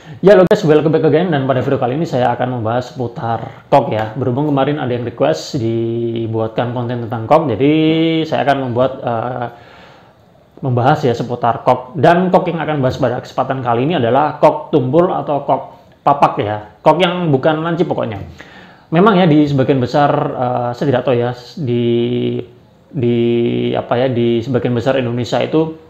Ya lo guys, welcome back again, dan pada video kali ini saya akan membahas seputar kok ya. Berhubung kemarin ada yang request dibuatkan konten tentang kok, jadi saya akan membahas ya seputar kok. Dan kok yang akan bahas pada kesempatan kali ini adalah kok tumpul atau kok papak ya. Kok yang bukan lancip pokoknya. Memang ya di sebagian besar saya tidak tahu ya di sebagian besar Indonesia itu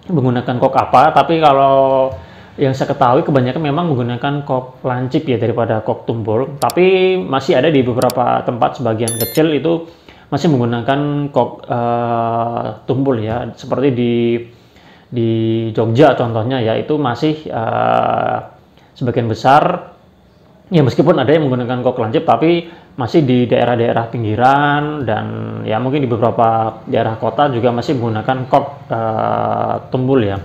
menggunakan kok apa, tapi kalau yang saya ketahui kebanyakan memang menggunakan kok lancip ya daripada kok tumpul, tapi masih ada di beberapa tempat sebagian kecil itu masih menggunakan kok tumpul ya, seperti di Jogja contohnya ya, itu masih sebagian besar ya, meskipun ada yang menggunakan kok lancip tapi masih di daerah-daerah pinggiran, dan ya mungkin di beberapa daerah kota juga masih menggunakan kok tumpul ya.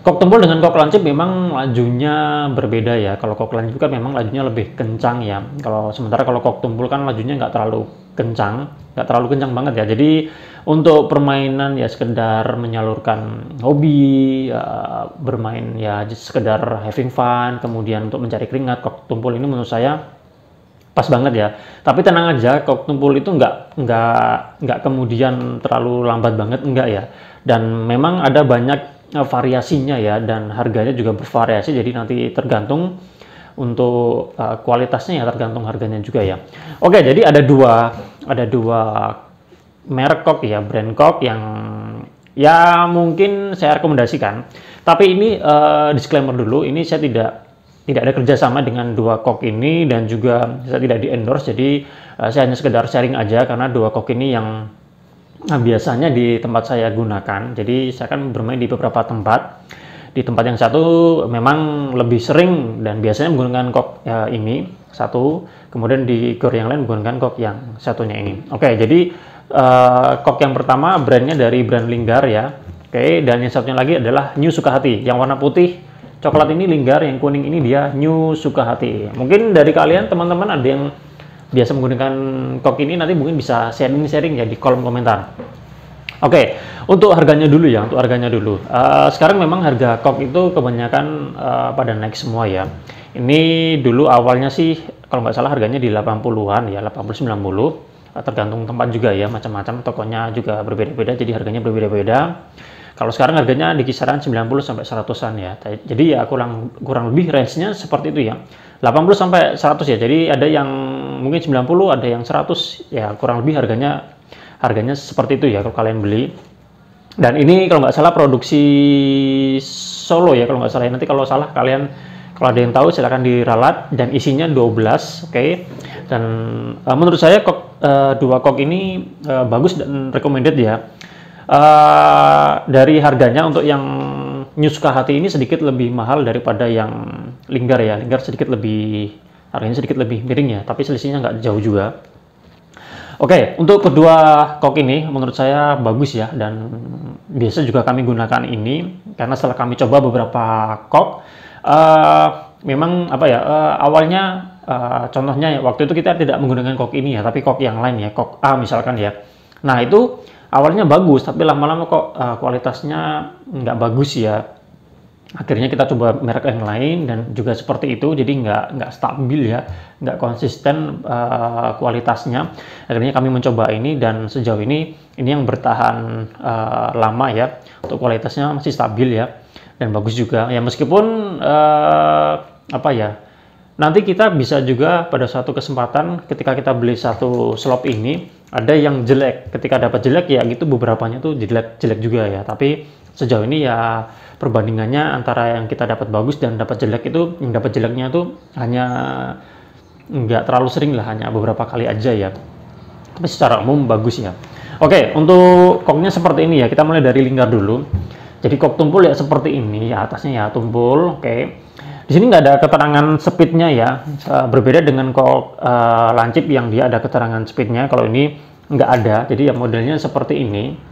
Kok tumpul dengan kok lancip memang lajunya berbeda ya. Kalau kok lancip kan memang lajunya lebih kencang ya. Sementara kalau kok tumpul kan lajunya nggak terlalu kencang banget ya. Jadi untuk permainan ya sekedar menyalurkan hobi, ya, bermain ya sekedar having fun, kemudian untuk mencari keringat, kok tumpul ini menurut saya pas banget ya. Tapi tenang aja, kok tumpul itu nggak kemudian terlalu lambat banget, enggak ya. Dan memang ada banyak variasinya ya, dan harganya juga bervariasi, jadi nanti tergantung untuk kualitasnya ya, tergantung harganya juga ya. Oke, jadi ada dua merek kok ya, brand kok yang ya mungkin saya rekomendasikan. Tapi ini disclaimer dulu, ini saya tidak ada kerjasama dengan dua kok ini, dan juga saya tidak di endorse, jadi saya hanya sekedar sharing aja karena dua kok ini yang biasanya di tempat saya gunakan. Jadi saya kan bermain di beberapa tempat. Di tempat yang satu memang lebih sering dan biasanya menggunakan kok ini satu, kemudian di gor yang lain menggunakan kok yang satunya ini. Oke, jadi kok yang pertama brandnya dari brand Linggar ya. Oke, dan yang satunya lagi adalah New Sukahati. Yang warna putih coklat ini Linggar, yang kuning ini dia New Sukahati. Mungkin dari kalian teman-teman ada yang biasa menggunakan kok ini, nanti mungkin bisa sharing ya di kolom komentar. Oke, untuk harganya dulu ya, sekarang memang harga kok itu kebanyakan pada naik semua ya. Ini dulu awalnya sih kalau nggak salah harganya di 80-an ya, 80-90, tergantung tempat juga ya, macam-macam, tokonya juga berbeda-beda, jadi harganya berbeda-beda. Kalau sekarang harganya di kisaran 90 sampai 100-an ya. Jadi ya kurang lebih range-nya seperti itu ya. 80 sampai 100 ya. Jadi ada yang mungkin 90, ada yang 100 ya, kurang lebih harganya seperti itu ya kalau kalian beli. Dan ini kalau nggak salah produksi Solo ya, kalau nggak salah ya. Nanti kalau salah kalian, kalau ada yang tahu silahkan diralat, dan isinya 12, oke. Dan menurut saya dua kok ini bagus dan recommended ya. Dari harganya, untuk yang New Sukahati ini sedikit lebih mahal daripada yang Linggar ya. Linggar harganya sedikit lebih miring ya, tapi selisihnya nggak jauh juga. Oke, untuk kedua kok ini menurut saya bagus ya, dan biasa juga kami gunakan ini karena setelah kami coba beberapa kok, memang awalnya contohnya ya, waktu itu kita tidak menggunakan kok ini ya, tapi kok yang lain ya, kok A misalkan ya. Nah itu awalnya bagus, tapi lama-lama kok kualitasnya nggak bagus ya. Akhirnya kita coba merek yang lain, dan juga seperti itu, jadi nggak stabil ya, nggak konsisten kualitasnya. Akhirnya kami mencoba ini, dan sejauh ini yang bertahan lama ya, untuk kualitasnya masih stabil ya, dan bagus juga ya, meskipun nanti kita bisa juga pada suatu kesempatan ketika kita beli satu slop ini ada yang jelek. Ketika dapat jelek ya gitu, beberapanya tuh jelek juga ya. Tapi sejauh ini ya perbandingannya antara yang kita dapat bagus dan dapat jelek itu, yang dapat jeleknya tuh hanya nggak terlalu sering lah, hanya beberapa kali aja ya. Tapi secara umum bagus ya. Oke, untuk koknya seperti ini ya. Kita mulai dari Linggar dulu. Jadi kok tumpul ya seperti ini ya, atasnya ya tumpul. Oke. Di sini nggak ada keterangan speednya ya, berbeda dengan kok lancip yang dia ada keterangan speednya. Kalau ini nggak ada, jadi ya modelnya seperti ini.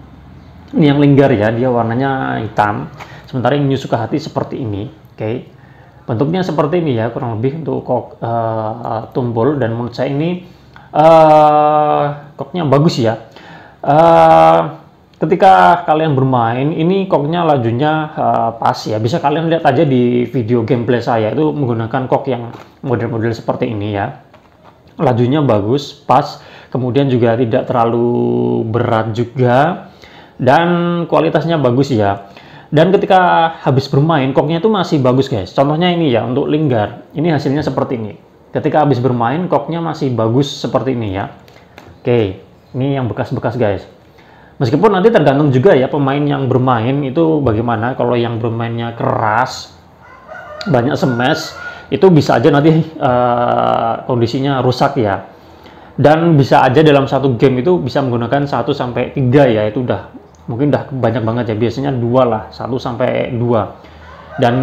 Ini yang Linggar ya, dia warnanya hitam. Sementara yang New Sukahati seperti ini. Oke, bentuknya seperti ini ya, kurang lebih untuk kok tumpul. Dan menurut saya ini koknya bagus ya. ketika kalian bermain, ini koknya lajunya pas ya. Bisa kalian lihat aja di video gameplay saya itu menggunakan kok yang model-model seperti ini ya. Lajunya bagus, pas, kemudian juga tidak terlalu berat juga, dan kualitasnya bagus ya. Dan ketika habis bermain, koknya itu masih bagus guys. Contohnya ini ya, untuk Linggar, ini hasilnya seperti ini. Ketika habis bermain, koknya masih bagus seperti ini ya. Oke, ini yang bekas-bekas guys. Meskipun nanti tergantung juga ya pemain yang bermain itu bagaimana. Kalau yang bermainnya keras, banyak smash, itu bisa aja nanti kondisinya rusak ya. Dan bisa aja dalam satu game itu bisa menggunakan 1 sampai 3 ya, itu udah mungkin udah banyak banget ya, biasanya 2 lah, 1 sampai 2. Dan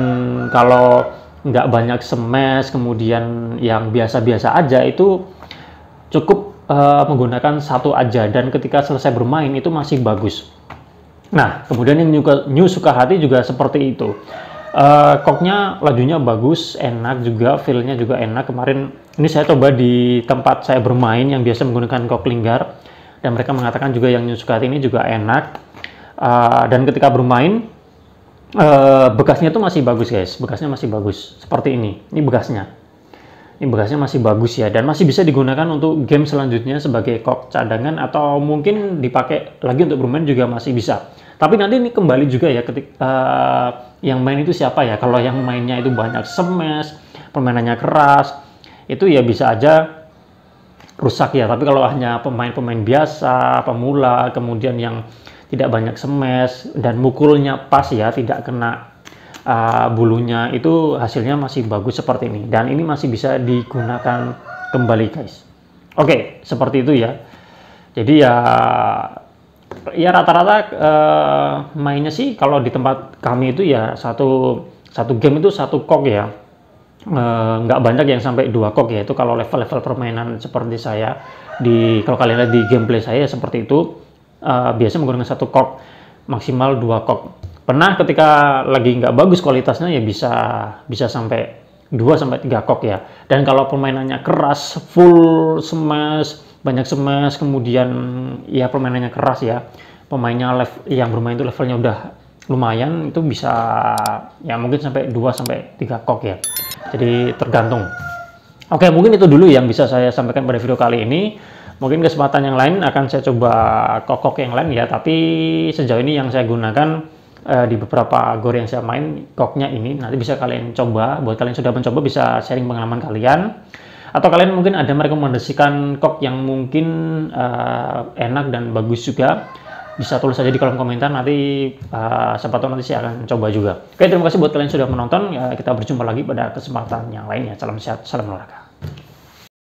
kalau nggak banyak smash, kemudian yang biasa-biasa aja, itu cukup menggunakan 1 aja, dan ketika selesai bermain itu masih bagus. Nah, kemudian yang New Sukahati juga seperti itu. Koknya lajunya bagus, enak juga, feel-nya juga enak. Kemarin ini saya coba di tempat saya bermain yang biasa menggunakan kok Linggar, dan mereka mengatakan juga yang New Sukahati ini juga enak. Dan ketika bermain, bekasnya itu masih bagus guys, bekasnya masih bagus seperti ini bekasnya. Ini bekasnya masih bagus ya, dan masih bisa digunakan untuk game selanjutnya sebagai kok cadangan, atau mungkin dipakai lagi untuk bermain juga masih bisa. Tapi nanti ini kembali juga ya, ketika yang main itu siapa ya. Kalau yang mainnya itu banyak smash, permainannya keras, itu ya bisa aja rusak ya. Tapi kalau hanya pemain-pemain biasa, pemula, kemudian yang tidak banyak smash, dan mukulnya pas ya, tidak kena bulunya, itu hasilnya masih bagus seperti ini, dan ini masih bisa digunakan kembali guys. Oke, seperti itu ya. Jadi ya rata-rata mainnya sih kalau di tempat kami itu ya satu game itu 1 kok ya. Nggak banyak yang sampai 2 kok ya, itu kalau level-level permainan seperti saya, kalau kalian lihat di gameplay saya seperti itu, biasa menggunakan 1 kok, maksimal 2 kok. Pernah ketika lagi nggak bagus kualitasnya ya bisa sampai 2 sampai 3 kok ya. Dan kalau permainannya keras, full smash, banyak smash, kemudian ya permainannya keras ya, pemainnya yang bermain itu levelnya udah lumayan, itu bisa ya mungkin sampai 2 sampai 3 kok ya. Jadi tergantung. Oke, mungkin itu dulu yang bisa saya sampaikan pada video kali ini. Mungkin kesempatan yang lain akan saya coba kok yang lain ya, tapi sejauh ini yang saya gunakan di beberapa gore yang saya main, koknya ini. Nanti bisa kalian coba, buat kalian sudah mencoba bisa sharing pengalaman kalian, atau kalian mungkin ada merekomendasikan kok yang mungkin enak dan bagus juga, bisa tulis saja di kolom komentar. Nanti siapa tahu nanti saya akan coba juga. Oke, terima kasih buat kalian sudah menonton. Kita berjumpa lagi pada kesempatan yang lain ya. Salam sehat, salam olahraga.